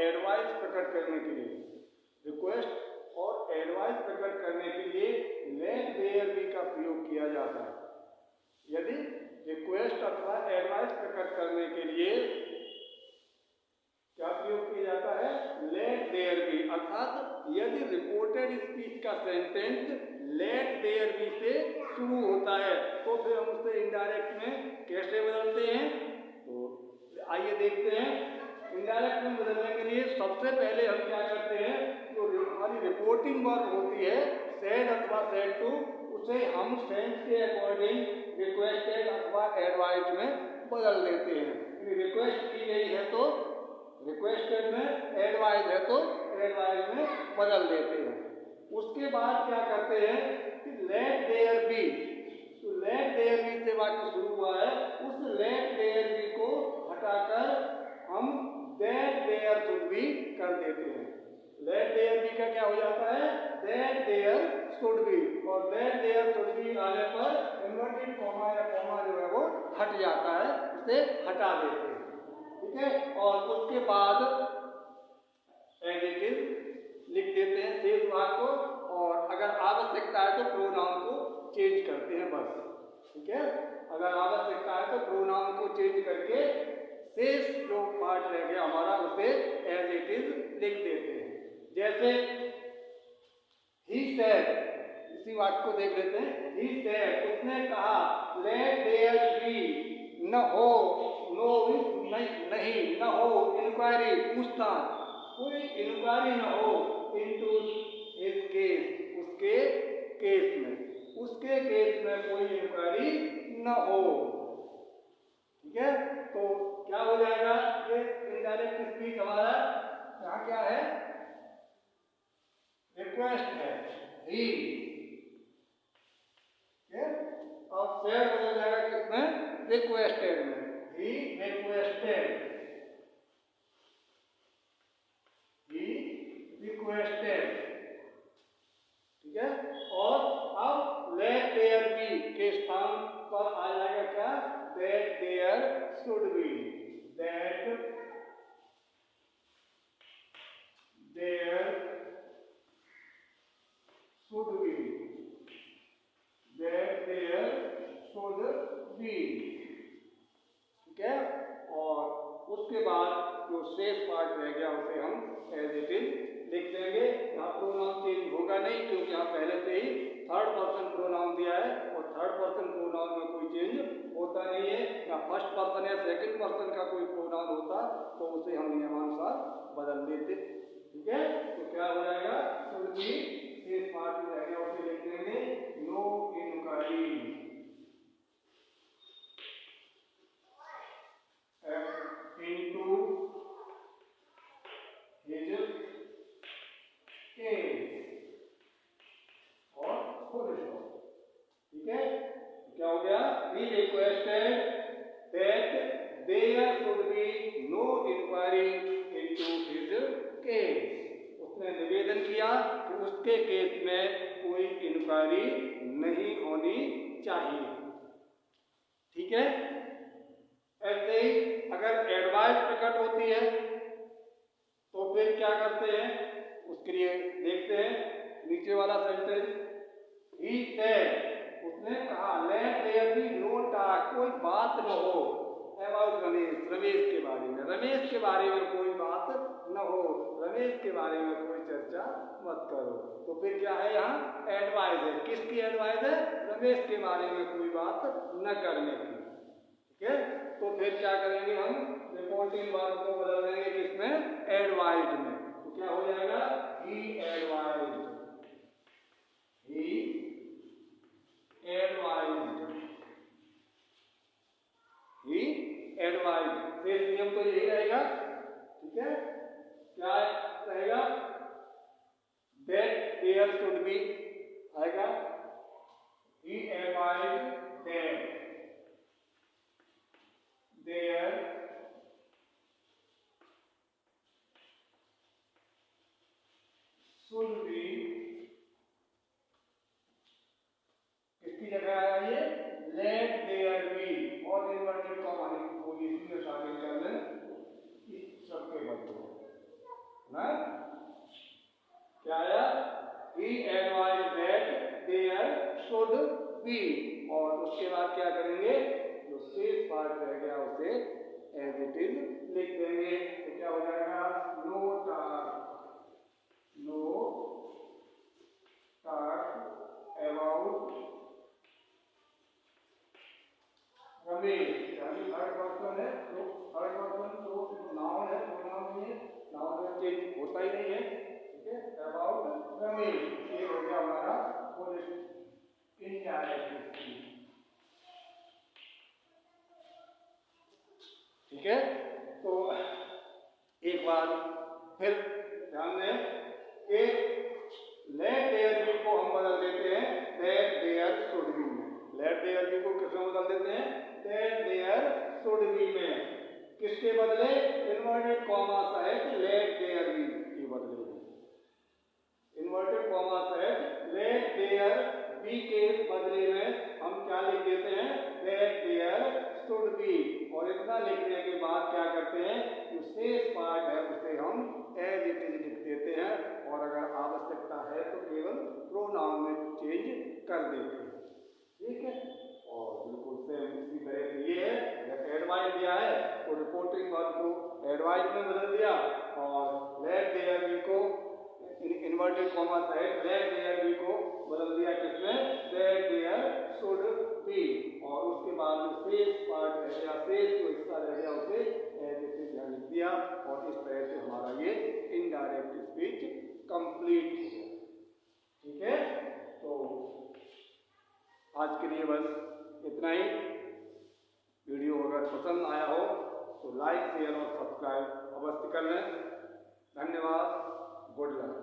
Advice प्रकट करने के लिए, रिक्वेस्ट और एडवाइस प्रकट करने के लिए लेट देयर बी का प्रयोग किया जाता है। यदि रिक्वेस्ट अथवा एडवाइस प्रकट करने के लिए क्या प्रयोग किया जाता है, लेट देयर बी, अर्थात यदि रिपोर्टेड स्पीच का सेंटेंस लेट देयर बी से शुरू होता है तो फिर हम उसे इनडायरेक्ट में कैसे बदलते हैं। तो आइए देखते हैं। इनडायरेक्ट में बदलने के लिए सबसे पहले हम क्या करते हैं, जो हमारी रिपोर्टिंग वर्ब होती है सेड अथवा सेड टू, उसे हम सेंस के अकॉर्डिंग रिक्वेस्टेड अथवा एडवाइज में बदल देते हैं। रिक्वेस्ट की गई है तो रिक्वेस्टेड में, एडवाइज है तो एडवाइज में बदल देते हैं। उसके बाद क्या करते हैं कि लेट देयर बी, तो लेट देयर बी से वाक्य शुरू हुआ है, उस लेट देयर बी को हटाकर हम दैट देयर शुड बी कर देते हैं। लेट देयर बी का क्या हो जाता है, दैट देयर शुड बी, और दैट देयर शुड बी आने पर इन्वर्टेड कॉमा या कॉमा जो है वो हट जाता है, उसे हटा देते हैं। ठीक है, और उसके बाद एज इट इज लिख देते हैं शेष भाग को, और अगर आवश्यकता है तो प्रोनाउन को चेंज करते हैं बस। ठीक है, अगर आवश्यकता है तो प्रोनाउन को चेंज करके शेष जो पार्ट रह गया हमारा उसे एज इट इज लिख देते हैं। जैसे ही सेड, इसी वाक्य को देख लेते हैं। ही सेड, उसने कहा, लेट देयर बी, न हो, नो नहीं, न हो, इंक्वायरी पूछताछ, कोई इंक्वायरी न हो, इनटू हिज केस, उसके केस में, उसके केस में कोई इंक्वायरी न हो। ठीक है, तो क्या हो जाएगा, ये इनडायरेक्ट स्पीच हमारा यहाँ क्या है, रिक्वेस्ट है, ही। अब सेड हो जाएगा किसमें, रिक्वेस्टेड में, ही रिक्वेस्टेड, रिक्वेस्टेड। ठीक है, और अब लेट देयर बी के स्थान पर आ जाएगा क्या, that there should be, that there should be, that there should be. ठीक है, और उसके बाद जो शेष पार्ट रह गया उसे हम एज इट इज लिख देंगे। यहाँ प्रोनाउन चेंज होगा नहीं, क्योंकि यहाँ पहले से ही थर्ड पर्सन प्रोनाउन दिया है, और थर्ड पर्सन प्रोनाउन में कोई चेंज होता नहीं है। या फर्स्ट पर्सन या सेकंड पर्सन का कोई प्रोनाउन होता तो उसे हम नियमानुसार बदल देते। ठीक है, तो क्या हो जाएगा, शुड बी, शेष पार्ट में रह गया उसे लिख देंगे, no inquiry, into his case, और full stop। ठीक है, क्या हो गया, he requested that there should be no inquiry into his case, उसने निवेदन किया कि उसके केस में कोई इंक्वायरी नहीं होनी चाहिए। ठीक है, ऐसे ही अगर एडवाइस प्रकट होती है तो फिर क्या करते हैं, उसके लिए देखते हैं नीचे वाला सेंटेंस, ही सेड, उसने कहा, let there be no talk, कोई बात न हो, अबाउट रमेश, रमेश के बारे में, रमेश के बारे में कोई बात न हो, रमेश के बारे में कोई चर्चा मत करो। तो फिर क्या है, यहाँ एडवाइस है, किसकी एडवाइस है, रमेश के बारे में कोई बात न करने की। ठीक है, तो फिर क्या करेंगे, हम रिपोर्टिंग वर्ब को बदल देंगे किसमें, एडवाइज्ड में। तो क्या हो जाएगा, ही एडवाइज्ड, ही एडवाइज्ड, ही एडवाइज्ड। फिर नियम तो यही रहेगा। ठीक है, क्या रहेगा, दैट देयर शुड बी आएगा, he advised that there should be, किसकी जगह आया ये, लेट देयर बी, और इन्वर्टेड कॉमा को इसी में शामिल कर लें इस सब के बदले। क्या हो जाएगा, no talk, no talk about Ramesh, यानी थर्ड पर्सन है तो थर्ड पर्सन तो नाउन है, प्रोनाउन नहीं है, नाउन में चेंज होता ही नहीं है, ठीक है। अबाउट रमेश, ये हो गया हमारा इनडायरेक्ट स्पीच, ठीक है। तो एक बार फिर ध्यान दें कि लेट देयर बी को हम बदल देते हैं दैट देयर शुड बी में, लेट देयर बी को किसमें बदल देते हैं, दैट देयर शुड बी में, किसके बदले, इन्वर्टेड कॉमा सहित लेट देयर बी के बदले, इन्वर्टेड कॉमा सहित लेट देयर बी के बदले में हम क्या लिख देते हैं, दैट देयर शुड बी, और इतना लिखने के बाद क्या करते हैं, जो शेष पार्ट है उसे हम एज इट इज लिख देते हैं, और अगर आवश्यकता है तो केवल प्रोनाउन में चेंज कर देते हैं, ठीक है। और बिल्कुल सेम इसी तरह से ये है, जैसे एडवाइस दिया है तो रिपोर्टिंग वर्ब को एडवाइस में बदल दिया, और लेट देयर बी को इन्वर्टेड कॉमा सहित लेट देयर बी को बदल दिया किसमें, दैट देयर शुड बी, और उसके बाद में शेष पार्ट रह गया, शेष जो हिस्सा रह गया उसे एज इट इज लिख दिया, और इस तरह से हमारा ये इनडायरेक्ट स्पीच कंप्लीट हो गया, ठीक है। तो आज के लिए बस इतना ही। वीडियो अगर पसंद आया हो तो लाइक, शेयर और सब्सक्राइब अवश्य कर लें। धन्यवाद, गुड लक।